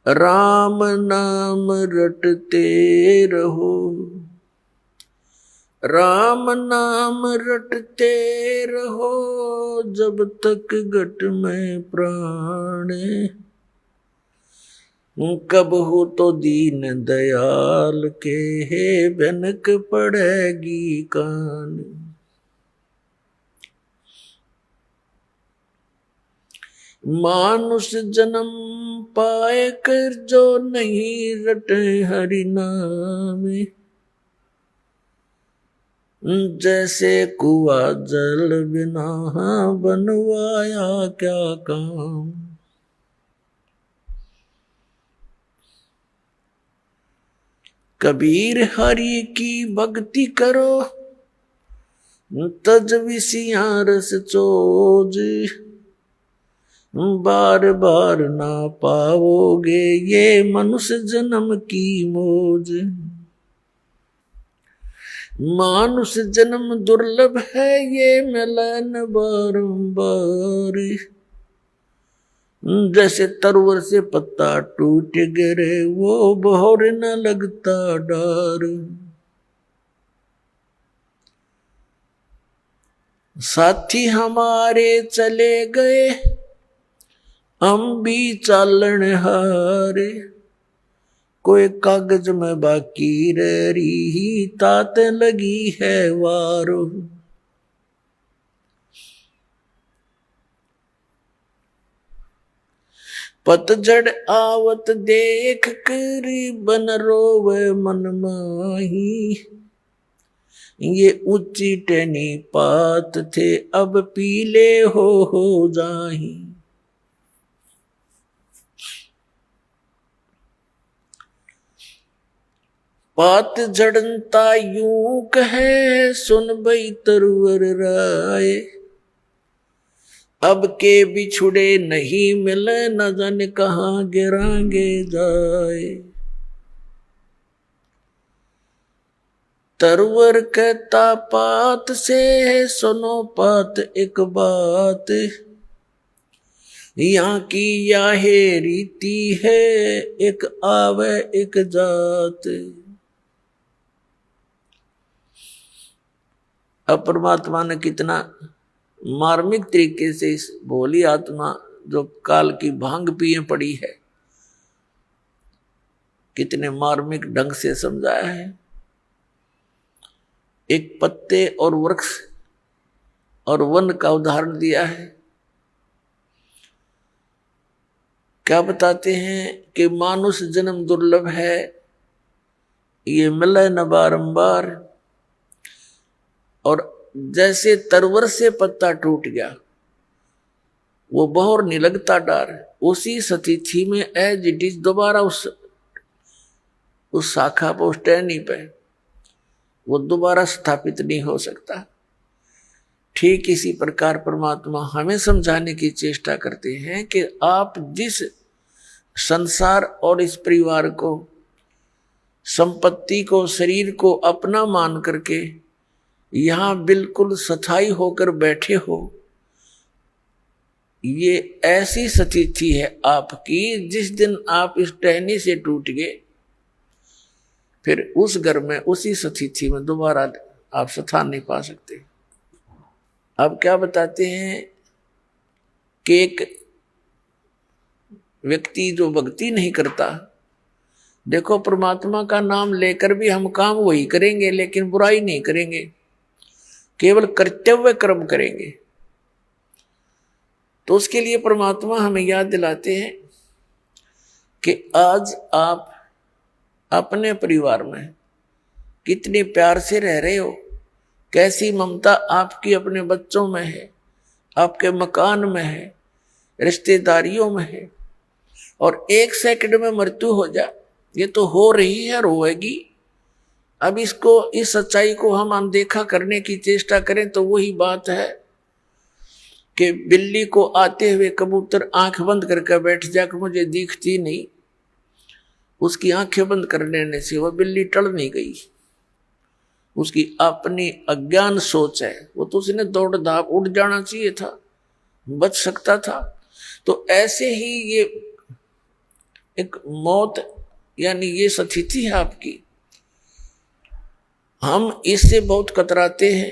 राम नाम रटते रहो, राम नाम रटते रहो, जब तक घट में प्राण। कब हो तो दीन दयाल के, हे भनक पड़ेगी कान। मानुष जन्म पाए कर, जो नहीं रटे हरि नाम। जैसे कुआ जल बिना बनवाया क्या काम। कबीर हरि की भक्ति करो, तज विषियां रस चोज। बार बार ना पाओगे ये मनुष्य जन्म की मौज। मानुष जन्म दुर्लभ है, ये मिलन बारंबार। जैसे तरवर से पत्ता टूट गिरे, वो बहोर न लगता डार। साथी हमारे चले गए, हम भी चालन हारे। कोई कागज में बाकी रही, तात लगी है वारो। पतझड़ आवत देख कर, बन रोवे मन माही। ये ऊंची टहनी पात थे, अब पीले हो जाही। पात झड़नता यूं कहे, सुन भई तरवर राय। अब के बिछुड़े नहीं मिले, न जाने कहाँ गिरांगे जाए। तरवर कहता पात से, सुनो पात एक बात। यहाँ की याहे रीति है, एक आवे एक जात। अब परमात्मा ने कितना मार्मिक तरीके से इस भोली आत्मा जो काल की भांग पिए पड़ी है, कितने मार्मिक ढंग से समझाया है। एक पत्ते और वृक्ष और वन का उदाहरण दिया है। क्या बताते हैं कि मानुष जन्म दुर्लभ है, ये मिले न बारंबार। और जैसे तरवर से पत्ता टूट गया, वो बहोर नहीं लगता डार। उसी स्थिति में एज इट इज दोबारा उस शाखा पर, उस टहनी पे वो दोबारा स्थापित नहीं हो सकता। ठीक इसी प्रकार परमात्मा हमें समझाने की चेष्टा करते हैं कि आप जिस संसार और इस परिवार को, संपत्ति को, शरीर को अपना मान करके यहां बिल्कुल स्थायी होकर बैठे हो, ये ऐसी स्थिति है आपकी, जिस दिन आप इस टहनी से टूट गए, फिर उस घर में, उसी स्थिति में दोबारा आप स्थान नहीं पा सकते। अब क्या बताते हैं कि एक व्यक्ति जो भक्ति नहीं करता, देखो परमात्मा का नाम लेकर भी हम काम वही करेंगे, लेकिन बुराई नहीं करेंगे, केवल कर्तव्य कर्म करेंगे। तो उसके लिए परमात्मा हमें याद दिलाते हैं कि आज आप अपने परिवार में कितने प्यार से रह रहे हो, कैसी ममता आपकी अपने बच्चों में है, आपके मकान में है, रिश्तेदारियों में है। और एक सेकंड में मृत्यु हो जाए, ये तो हो रही है, रोएगी। अब इसको, इस सच्चाई को हम अनदेखा करने की चेष्टा करें तो वही बात है कि बिल्ली को आते हुए कबूतर आंख बंद करके बैठ जाकर मुझे दिखती नहीं, उसकी आंखें बंद कर लेने से वह बिल्ली टल नहीं गई। उसकी अपनी अज्ञान सोच है, वो तो उसने दौड़ धाप उड़ जाना चाहिए था, बच सकता था। तो ऐसे ही ये एक मौत यानी ये स्थिति है आपकी। हम इससे बहुत कतराते हैं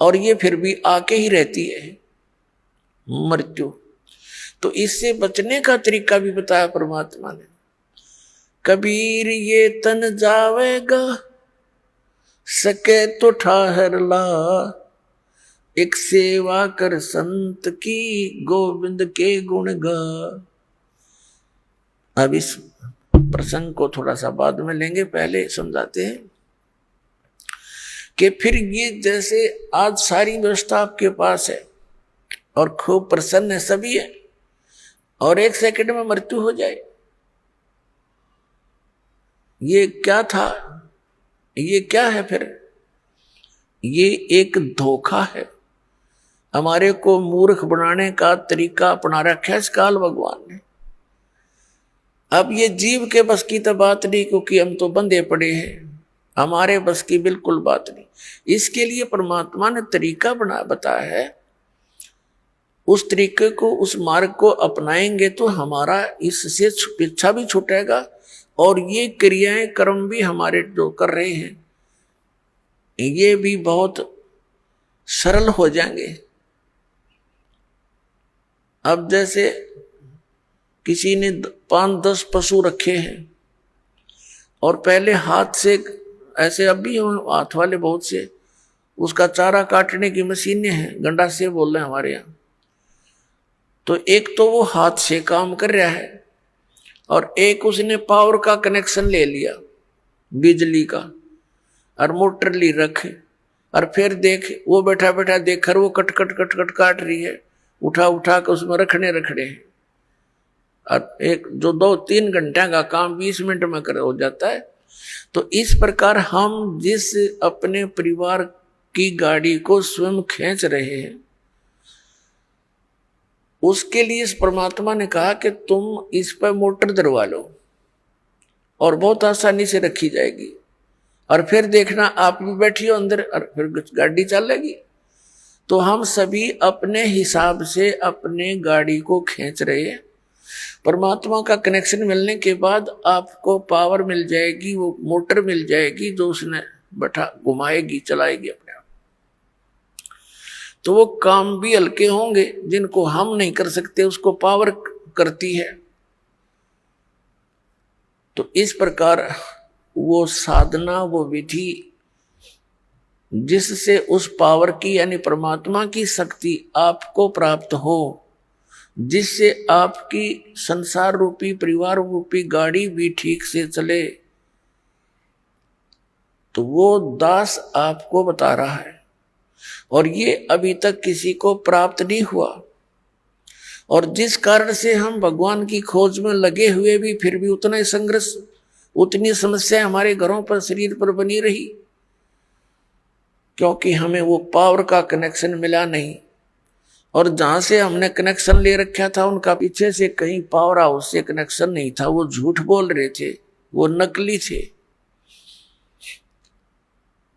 और ये फिर भी आके ही रहती है मृत्यु। तो इससे बचने का तरीका भी बताया परमात्मा ने। कबीर ये तन जावेगा, सके तो ठाहर ला, एक सेवा कर संत की, गोविंद के गुण गा। अब इस प्रसंग को थोड़ा सा बाद में लेंगे, पहले समझाते हैं कि फिर ये जैसे आज सारी व्यवस्था आपके पास है और खूब प्रसन्न है, सभी है, और एक सेकंड में मृत्यु हो जाए, ये क्या था? ये क्या है फिर? ये एक धोखा है। हमारे को मूर्ख बनाने का तरीका अपना रखा है इस काल भगवान ने। अब ये जीव के बस की तो बात नहीं, क्योंकि हम तो बंधे पड़े हैं, हमारे बस की बिल्कुल बात नहीं। इसके लिए परमात्मा ने तरीका बताया है। उस तरीके को, उस मार्ग को अपनाएंगे तो हमारा इससे पीछा भी छूटेगा और ये क्रियाएं कर्म भी हमारे जो कर रहे हैं ये भी बहुत सरल हो जाएंगे। अब जैसे किसी ने 5-10 पशु रखे हैं और पहले हाथ से, ऐसे अब भी हाथ वाले बहुत से, उसका चारा काटने की मशीनें हैं, गंडा से बोल रहे हैं हमारे यहाँ। तो एक तो वो हाथ से काम कर रहा है और एक उसने पावर का कनेक्शन ले लिया, बिजली का, और मोटर ली रख, और फिर देख वो बैठा बैठा देख कर वो कट कट कट कट काट रही है, उठा उठा कर उसमें रखने हैं। और एक जो 2-3 घंटे का काम 20 मिनट में कर हो जाता है। तो इस प्रकार हम जिस अपने परिवार की गाड़ी को स्वयं खींच रहे हैं, उसके लिए इस परमात्मा ने कहा कि तुम इस पर मोटर दरवा लो और बहुत आसानी से रखी जाएगी, और फिर देखना आप भी बैठी हो अंदर और फिर गाड़ी चलेगी। तो हम सभी अपने हिसाब से अपने गाड़ी को खींच रहे हैं। परमात्मा का कनेक्शन मिलने के बाद आपको पावर मिल जाएगी, वो मोटर मिल जाएगी जो उसने बैठा घुमाएगी, चलाएगी अपने आप। तो वो काम भी हल्के होंगे, जिनको हम नहीं कर सकते उसको पावर करती है। तो इस प्रकार वो साधना, वो विधि जिससे उस पावर की यानी परमात्मा की शक्ति आपको प्राप्त हो, जिससे आपकी संसार रूपी परिवार रूपी गाड़ी भी ठीक से चले, तो वो दास आपको बता रहा है। और ये अभी तक किसी को प्राप्त नहीं हुआ, और जिस कारण से हम भगवान की खोज में लगे हुए भी फिर भी उतना ही संघर्ष, उतनी समस्या हमारे घरों पर, शरीर पर बनी रही, क्योंकि हमें वो पावर का कनेक्शन मिला नहीं। और जहां से हमने कनेक्शन ले रखा था उनका पीछे से कहीं पावर हाउस से कनेक्शन नहीं था, वो झूठ बोल रहे थे, वो नकली थे।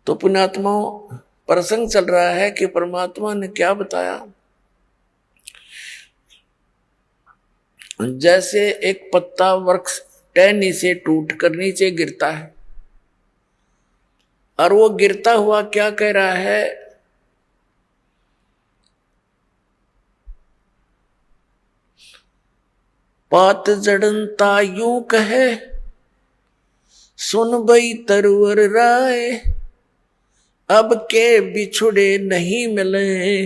तो पुण्यात्माओं, प्रसंग चल रहा है कि परमात्मा ने क्या बताया। जैसे एक पत्ता वृक्ष टहनी से टूट कर नीचे गिरता है, और वो गिरता हुआ क्या कह रहा है, पात जड़नता यूं कहे, सुन बई तरवर राय, अब के बिछुड़े नहीं मिले,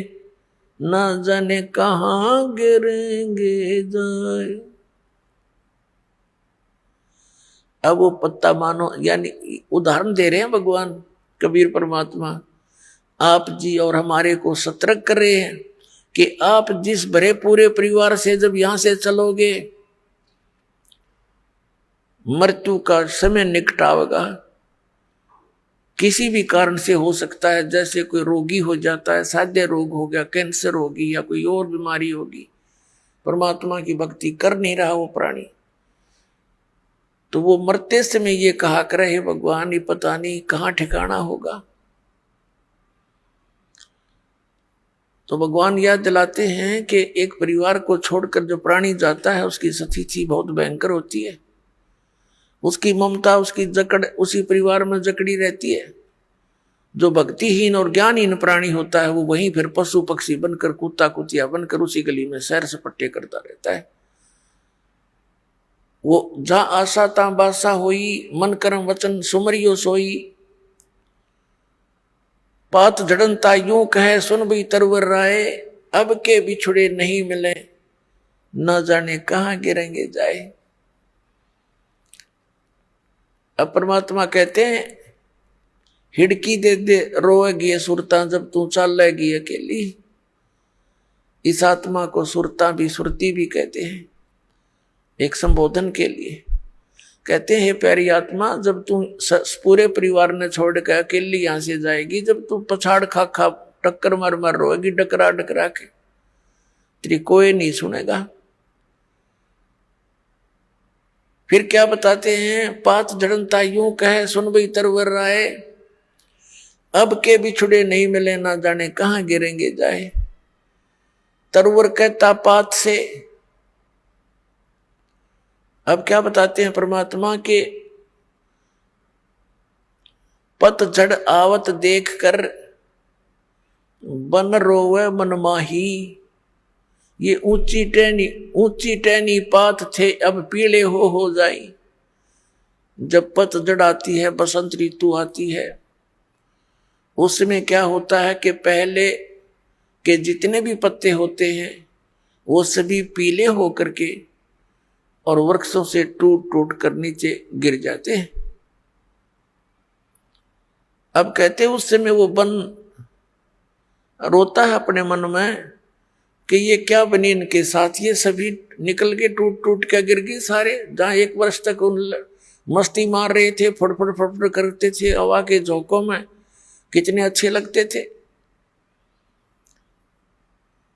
ना जाने कहां गिरेंगे जाए। अब वो पत्ता मानो, यानी उदाहरण दे रहे हैं भगवान कबीर परमात्मा, आप जी और हमारे को सतर्क कर रहे हैं कि आप जिस भरे पूरे परिवार से जब यहां से चलोगे, मृत्यु का समय निकट आवेगा। किसी भी कारण से हो सकता है, जैसे कोई रोगी हो जाता है, साध्य रोग हो गया, कैंसर होगी या कोई और बीमारी होगी, परमात्मा की भक्ति कर नहीं रहा वो प्राणी, तो वो मरते समय ये कहा करे, हे भगवान ये पता नहीं कहाँ ठिकाना होगा। तो भगवान याद दिलाते हैं कि एक परिवार को छोड़कर जो प्राणी जाता है उसकी स्थिति बहुत भयंकर होती है। उसकी ममता, उसकी जकड़ उसी परिवार में जकड़ी रहती है। जो भक्तिहीन और ज्ञानहीन प्राणी होता है वो वहीं फिर पशु पक्षी बनकर, कुत्ता कुतिया बनकर उसी गली में सैर सपट्टे करता रहता है। वो जा आशा ता बासा होई, मन करम वचन सुमरियो सोई। पात जड़नता यूं कहे सुन भी तरवर राय, अब के बिछुड़े नहीं मिले न जाने कहां गिरेंगे जाए। अब परमात्मा कहते हैं हिड़की दे दे रोएगी सुरता जब तू चलेगी अकेली। इस आत्मा को सुरता भी सुरती भी कहते हैं, एक संबोधन के लिए। कहते हैं प्यारी आत्मा, जब तू पूरे परिवार ने छोड़ के अकेली यहां से जाएगी, जब तू पछाड़ खा खा टक्कर मार मार रोएगी डकरा डकरा के, तेरी कोई नहीं सुनेगा। फिर क्या बताते हैं, पात जड़नता यूं कहे सुन भी तरवर राय, अब के बिछुड़े नहीं मिले ना जाने कहां गिरेंगे जाए। तरवर कहता पात से। अब क्या बताते हैं परमात्मा के पतझड़ आवत देख कर बन रोवे मन माही। ये ऊंची टहनी पात थे अब पीले हो जाई। जब पतझड़ आती है, बसंत ऋतु आती है, उसमें क्या होता है कि पहले के जितने भी पत्ते होते हैं वो सभी पीले होकर के और वृक्षों से टूट टूट कर नीचे गिर जाते हैं। अब कहते हैं उस समय वो वन रोता है अपने मन में कि ये क्या बनी इनके साथ, ये सभी निकल के टूट टूट के गिर गए सारे। जहां एक वर्ष तक उन मस्ती मार रहे थे, फड़फड़ फड़फड़ करते थे हवा के झोंकों में, कितने अच्छे लगते थे।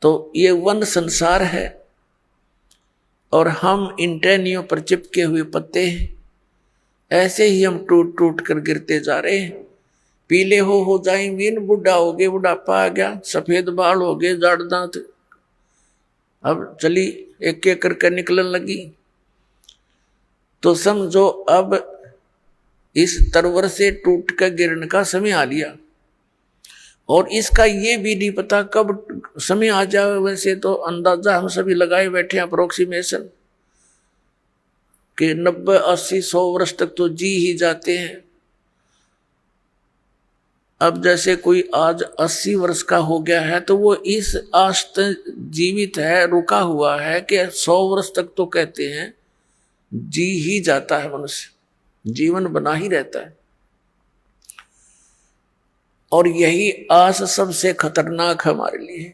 तो ये वन संसार है और हम इन टहनियों पर चिपके हुए पत्ते हैं। ऐसे ही हम टूट टूट कर गिरते जा रहे हैं। पीले हो जाएंगे, बुढ़ा हो गए, बुढ़ापा आ गया, सफेद बाल हो गए, जाड़ दांत, अब चली एक एक करके निकलने लगी। तो समझो अब इस तरवर से टूट कर गिरने का समय आ लिया और इसका ये भी नहीं पता कब समय आ जाए। वैसे तो अंदाजा हम सभी लगाए बैठे हैं, अप्रोक्सीमेशन, कि 90, 80, 100 वर्ष तक तो जी ही जाते हैं। अब जैसे कोई आज 80 वर्ष का हो गया है तो वो इस आश तक जीवित है, रुका हुआ है कि 100 वर्ष तक तो कहते हैं जी ही जाता है, मनुष्य जीवन बना ही रहता है। और यही आस सबसे खतरनाक हमारे लिए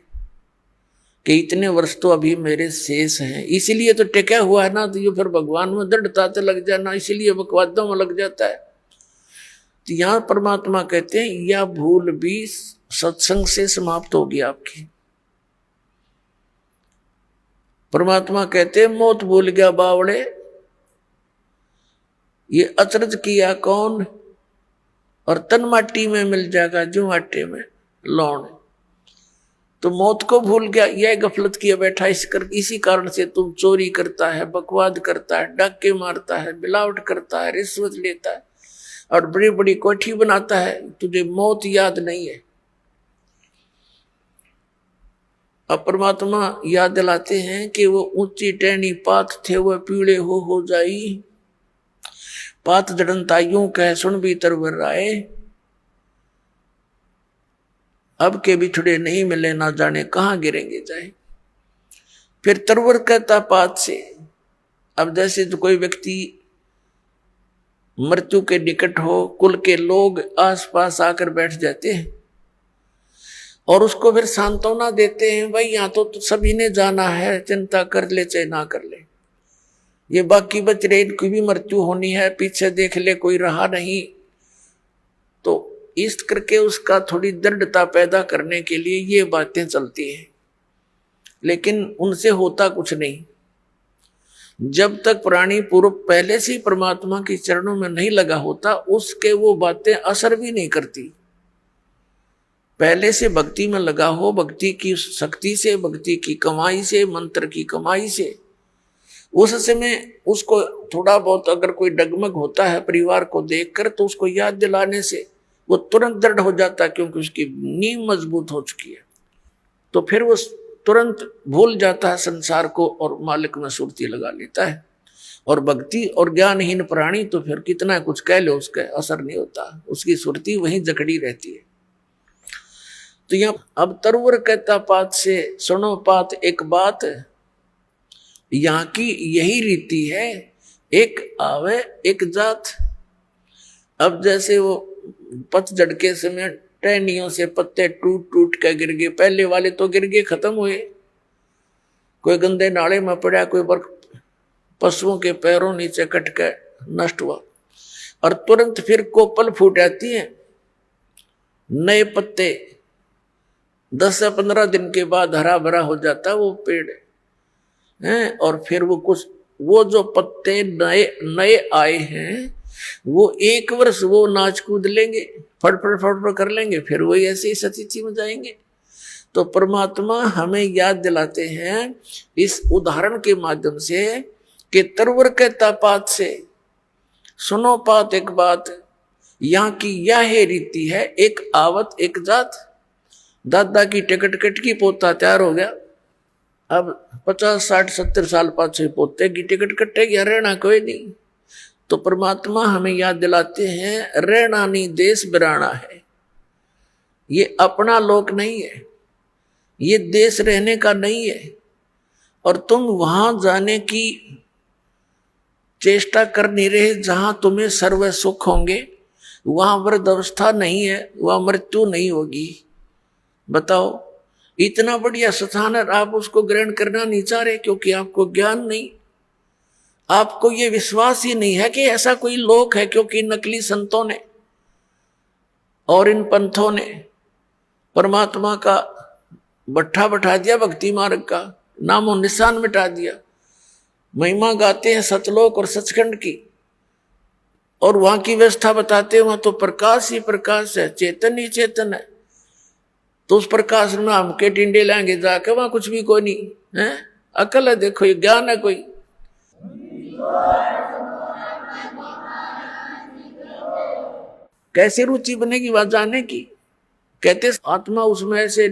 कि इतने वर्ष तो अभी मेरे शेष हैं, इसीलिए तो टिका हुआ है ना। तो ये फिर भगवान में दृढ़ता से लग जाना, इसीलिए बकवादों में लग जाता है। तो यहां परमात्मा कहते हैं यह भूल भी सत्संग से समाप्त होगी आपकी। परमात्मा कहते हैं मौत भूल गया बावड़े, ये अचरज किया कौन, और तन माटी में मिल जाएगा जो आटे में लौण। तो मौत को भूल गया, यह गफलत किया बैठा, इसी कारण से तुम चोरी करता है, बकवाद करता है, डाके मारता है, मिलावट करता है, रिश्वत लेता है और बड़ी बड़ी कोठी बनाता है, तुझे मौत याद नहीं है। अब परमात्मा याद दिलाते हैं कि वो ऊंची टहनी पात थे वह पीले हो जाई। पात जड़नता यूं कह सुन भी तरवर राय, अब के बिछड़े नहीं मिले ना जाने कहां गिरेंगे जाए। फिर तरवर कहता पात से। अब जैसे जो कोई व्यक्ति मृत्यु के निकट हो, कुल के लोग आसपास आकर बैठ जाते हैं और उसको फिर सांत्वना देते हैं, भाई यहाँ तो सभी ने जाना है, चिंता कर ले चाहे ना कर ले, ये बाकी बच रहे इनकी भी मृत्यु होनी है, पीछे देख ले कोई रहा नहीं। तो इस करके उसका थोड़ी दृढ़ता पैदा करने के लिए ये बातें चलती हैं, लेकिन उनसे होता कुछ नहीं। जब तक प्राणी पूर्व पहले से ही परमात्मा के चरणों में नहीं लगा होता, उसके वो बातें असर भी नहीं करती। पहले से भक्ति में लगा हो, भक्ति की शक्ति से, भक्ति की कमाई से, मंत्र की कमाई से, उस समय उसको थोड़ा बहुत अगर कोई डगमग होता है परिवार को देखकर, तो उसको याद दिलाने से वो तुरंत दृढ़ हो जाता है, क्योंकि उसकी नींव मजबूत हो चुकी है। तो फिर वो तुरंत भूल जाता है संसार को और मालिक में सुरती लगा लेता है। और भक्ति और ज्ञानहीन प्राणी तो फिर कितना कुछ कह लो, उसका असर नहीं होता, उसकी सुरती वहीं जकड़ी रहती है। तो यहाँ अब तरवर कहता पात से सुनो पात एक बात, यहाँ की यही रीति है, एक आवे एक जात। अब जैसे वो पतझड़ के समय टहनियों से पत्ते टूट टूट के गिर गए, पहले वाले तो गिर गए, खत्म हुए, कोई गंदे नाले में पड़ा, कोई पशुओं के पैरों नीचे कट के नष्ट हुआ, और तुरंत फिर कोपल फूट आती है, नए पत्ते 10 से 15 दिन के बाद हरा भरा हो जाता वो पेड़ है। और फिर वो जो पत्ते नए नए आए हैं, वो 1 वर्ष वो नाच कूद लेंगे, फटफट फटफट कर लेंगे, फिर वही ऐसे ही सतीथि में जाएंगे। तो परमात्मा हमें याद दिलाते हैं इस उदाहरण के माध्यम से कि तरवर कहता पात से सुनो पात एक बात, यहाँ की यह रीति है, एक आवत एक जात। दादा की टिकट कट की पोता तैयार हो गया, अब 50 60 70 साल पाछे पोते की टिकट कटेगी, रहना कोई नहीं। तो परमात्मा हमें याद दिलाते हैं रहना नहीं देश बिराना है, ये अपना लोक नहीं है, ये देश रहने का नहीं है, और तुम वहां जाने की चेष्टा कर नहीं रहे जहां तुम्हें सर्व सुख होंगे, वहां वृद्ध अवस्था नहीं है, वहां मृत्यु नहीं होगी। बताओ, इतना बढ़िया स्थान है, आप उसको ग्रहण करना नहीं चाह रहे, क्योंकि आपको ज्ञान नहीं, आपको ये विश्वास ही नहीं है कि ऐसा कोई लोक है। क्योंकि नकली संतों ने और इन पंथों ने परमात्मा का भट्ठा बैठा दिया, भक्ति मार्ग का नामो निशान मिटा दिया। महिमा गाते हैं सतलोक और सचखंड की, और वहां की व्यवस्था बताते हैं, वहां तो प्रकाश ही प्रकाश है, चेतन ही चेतन है। तो उस प्रकाश में हम के टिंडे लाएंगे जाके, वहां कुछ भी कोई नहीं है। अकल है, देखो ये ज्ञान है कोई। कैसे रुचि बनेगी वहां जाने की? कहते आत्मा उसमें ऐसे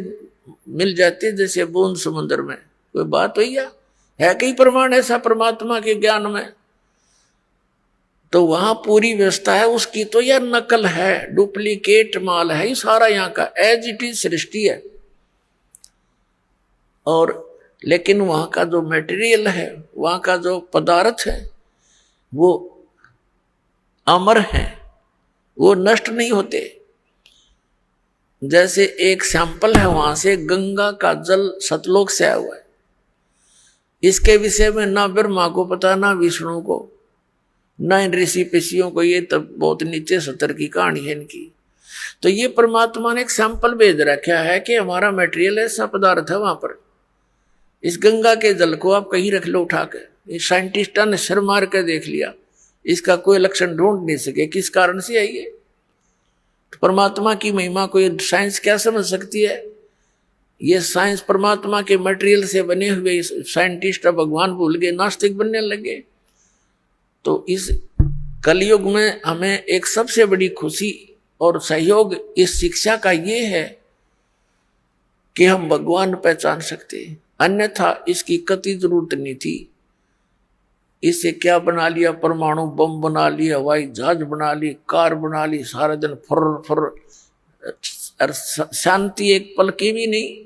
मिल जाती है जैसे बूंद समुद्र में। कोई बात हुई है कई प्रमाण ऐसा परमात्मा के ज्ञान में? तो वहां पूरी व्यवस्था है उसकी, तो यह नकल है, डुप्लीकेट माल है ये सारा, यहाँ का एज इट इज सृष्टि है। और लेकिन वहां का जो मटेरियल है, वहां का जो पदार्थ है, वो अमर है, वो नष्ट नहीं होते। जैसे एक सैंपल है वहां से, गंगा का जल सतलोक से आया हुआ है। इसके विषय में ना ब्रह्मा को पता, ना विष्णु को, ना इन ऋषि पिषियों को, ये तब बहुत नीचे सतर की कहानी है इनकी। तो ये परमात्मा ने एक सैंपल भेज रखा है कि हमारा मटेरियल ऐसा पदार्थ है वहां पर। इस गंगा के जल को आप कहीं रख लो उठा कर, इस साइंटिस्टा ने सिर मार कर देख लिया, इसका कोई लक्षण ढूंढ नहीं सके किस कारण से है ये। तो परमात्मा की महिमा को ये साइंस क्या समझ सकती है? ये साइंस परमात्मा के मटेरियल से बने हुए साइंटिस्ट भगवान भूल गए, नास्तिक बनने लगे। तो इस कलयुग में हमें एक सबसे बड़ी खुशी और सहयोग इस शिक्षा का ये है कि हम भगवान पहचान सकते हैं, अन्यथा इसकी कतई जरूरत नहीं थी। इससे क्या बना लिया? परमाणु बम बना लिया, हवाई जहाज बना ली, कार बना ली, सारा दिन फुर फुर, शांति एक पल की भी नहीं।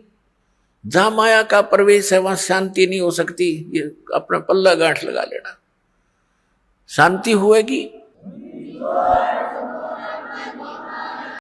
जहां माया का प्रवेश है वहां शांति नहीं हो सकती, ये अपना पल्ला गांठ लगा लेना। शांति हुएगी